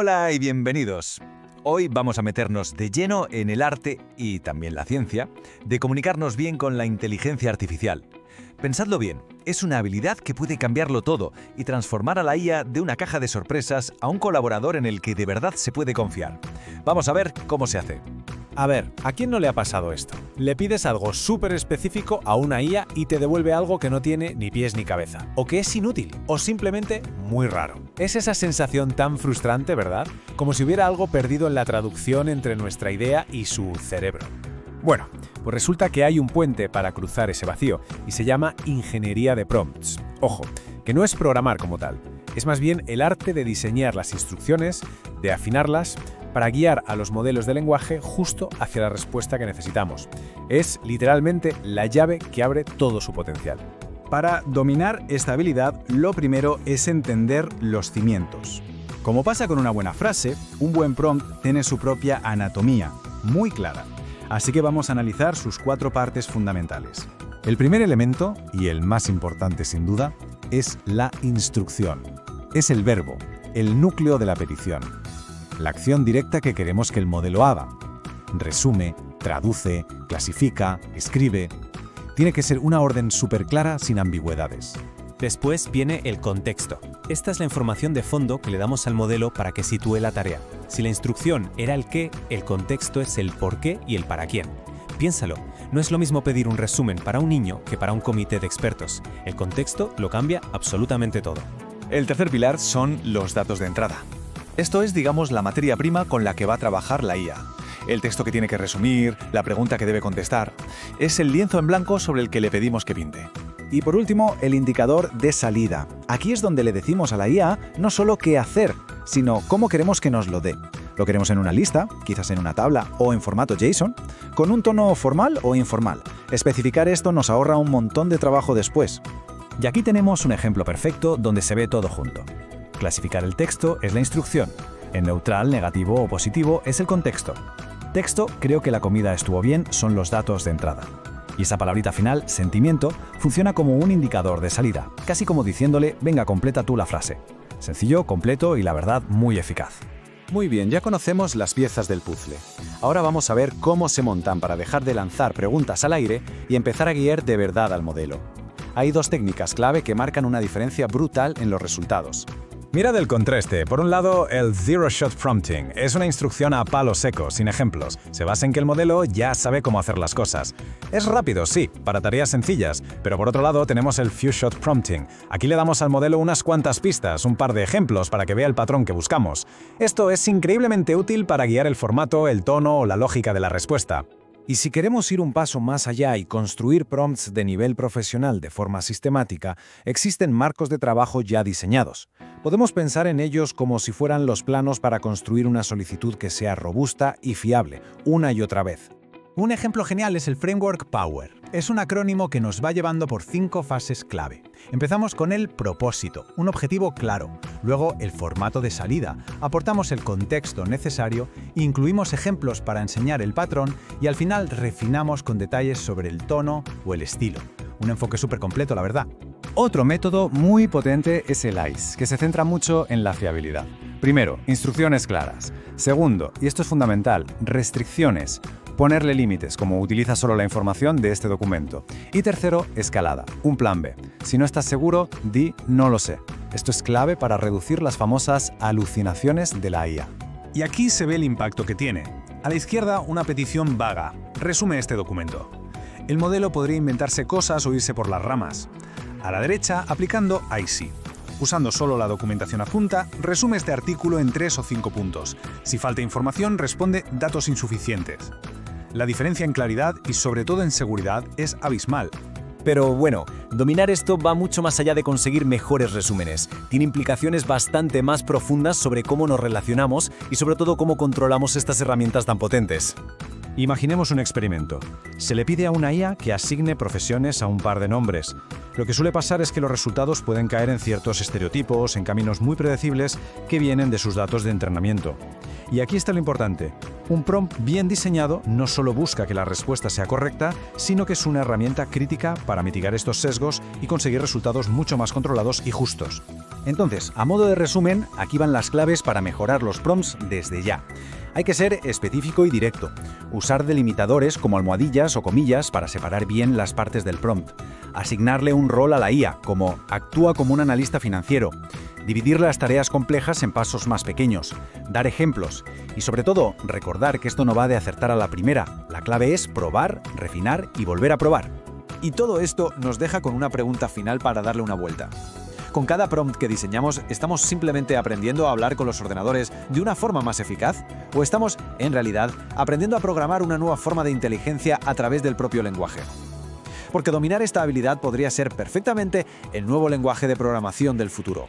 Hola y bienvenidos. Hoy vamos a meternos de lleno en el arte y también la ciencia de comunicarnos bien con la inteligencia artificial. Pensadlo bien, es una habilidad que puede cambiarlo todo y transformar a la IA de una caja de sorpresas a un colaborador en el que de verdad se puede confiar. Vamos a ver cómo se hace. A ver, ¿a quién no le ha pasado esto? Le pides algo súper específico a una IA y te devuelve algo que no tiene ni pies ni cabeza, o que es inútil, o simplemente muy raro. Es esa sensación tan frustrante, ¿verdad? Como si hubiera algo perdido en la traducción entre nuestra idea y su cerebro. Bueno, pues resulta que hay un puente para cruzar ese vacío y se llama ingeniería de prompts. Ojo, que no es programar como tal, es más bien el arte de diseñar las instrucciones, de afinarlas, para guiar a los modelos de lenguaje justo hacia la respuesta que necesitamos. Es literalmente la llave que abre todo su potencial. Para dominar esta habilidad, lo primero es entender los cimientos. Como pasa con una buena frase, un buen prompt tiene su propia anatomía, muy clara. Así que vamos a analizar sus 4 partes fundamentales. El primer elemento, y el más importante sin duda, es la instrucción. Es el verbo, el núcleo de la petición. La acción directa que queremos que el modelo haga. Resume, traduce, clasifica, escribe. Tiene que ser una orden súper clara sin ambigüedades. Después viene el contexto. Esta es la información de fondo que le damos al modelo para que sitúe la tarea. Si la instrucción era el qué, el contexto es el por qué y el para quién. Piénsalo, no es lo mismo pedir un resumen para un niño que para un comité de expertos. El contexto lo cambia absolutamente todo. El tercer pilar son los datos de entrada. Esto es, digamos, la materia prima con la que va a trabajar la IA. El texto que tiene que resumir, la pregunta que debe contestar. Es el lienzo en blanco sobre el que le pedimos que pinte. Y por último, el indicador de salida. Aquí es donde le decimos a la IA no solo qué hacer, sino cómo queremos que nos lo dé. ¿Lo queremos en una lista, quizás en una tabla o en formato JSON? ¿Con un tono formal o informal? Especificar esto nos ahorra un montón de trabajo después. Y aquí tenemos un ejemplo perfecto donde se ve todo junto. Clasificar el texto es la instrucción. En neutral, negativo o positivo es el contexto. Texto, creo que la comida estuvo bien, son los datos de entrada. Y esa palabrita final, sentimiento, funciona como un indicador de salida, casi como diciéndole, venga, completa tú la frase. Sencillo, completo y la verdad, muy eficaz. Muy bien, ya conocemos las piezas del puzzle. Ahora vamos a ver cómo se montan para dejar de lanzar preguntas al aire y empezar a guiar de verdad al modelo. Hay 2 técnicas clave que marcan una diferencia brutal en los resultados. Mirad el contraste. Por un lado, el Zero Shot Prompting. Es una instrucción a palo seco, sin ejemplos. Se basa en que el modelo ya sabe cómo hacer las cosas. Es rápido, sí, para tareas sencillas, pero por otro lado tenemos el Few Shot Prompting. Aquí le damos al modelo unas cuantas pistas, un par de ejemplos para que vea el patrón que buscamos. Esto es increíblemente útil para guiar el formato, el tono o la lógica de la respuesta. Y si queremos ir un paso más allá y construir prompts de nivel profesional de forma sistemática, existen marcos de trabajo ya diseñados. Podemos pensar en ellos como si fueran los planos para construir una solicitud que sea robusta y fiable, una y otra vez. Un ejemplo genial es el Framework Power. Es un acrónimo que nos va llevando por 5 fases clave. Empezamos con el propósito, un objetivo claro. Luego, el formato de salida. Aportamos el contexto necesario, incluimos ejemplos para enseñar el patrón y al final refinamos con detalles sobre el tono o el estilo. Un enfoque súper completo, la verdad. Otro método muy potente es el ICE, que se centra mucho en la fiabilidad. Primero, instrucciones claras. Segundo, y esto es fundamental, restricciones. Ponerle límites, como utiliza solo la información de este documento. Y tercero, escalada, un plan B. Si no estás seguro, di no lo sé. Esto es clave para reducir las famosas alucinaciones de la IA. Y aquí se ve el impacto que tiene. A la izquierda, una petición vaga. Resume este documento. El modelo podría inventarse cosas o irse por las ramas. A la derecha, aplicando ICE. Usando solo la documentación adjunta, resume este artículo en 3 o 5 puntos. Si falta información, responde datos insuficientes. La diferencia en claridad y sobre todo en seguridad es abismal. Pero bueno, dominar esto va mucho más allá de conseguir mejores resúmenes. Tiene implicaciones bastante más profundas sobre cómo nos relacionamos y sobre todo cómo controlamos estas herramientas tan potentes. Imaginemos un experimento. Se le pide a una IA que asigne profesiones a un par de nombres. Lo que suele pasar es que los resultados pueden caer en ciertos estereotipos, en caminos muy predecibles que vienen de sus datos de entrenamiento. Y aquí está lo importante. Un prompt bien diseñado no solo busca que la respuesta sea correcta, sino que es una herramienta crítica para mitigar estos sesgos y conseguir resultados mucho más controlados y justos. Entonces, a modo de resumen, aquí van las claves para mejorar los prompts desde ya. Hay que ser específico y directo. Usar delimitadores como almohadillas o comillas para separar bien las partes del prompt. Asignarle un rol a la IA, como actúa como un analista financiero. Dividir las tareas complejas en pasos más pequeños. Dar ejemplos. Y sobre todo, recordar que esto no va de acertar a la primera. La clave es probar, refinar y volver a probar. Y todo esto nos deja con una pregunta final para darle una vuelta. ¿Con cada prompt que diseñamos estamos simplemente aprendiendo a hablar con los ordenadores de una forma más eficaz? ¿O estamos, en realidad, aprendiendo a programar una nueva forma de inteligencia a través del propio lenguaje? Porque dominar esta habilidad podría ser perfectamente el nuevo lenguaje de programación del futuro.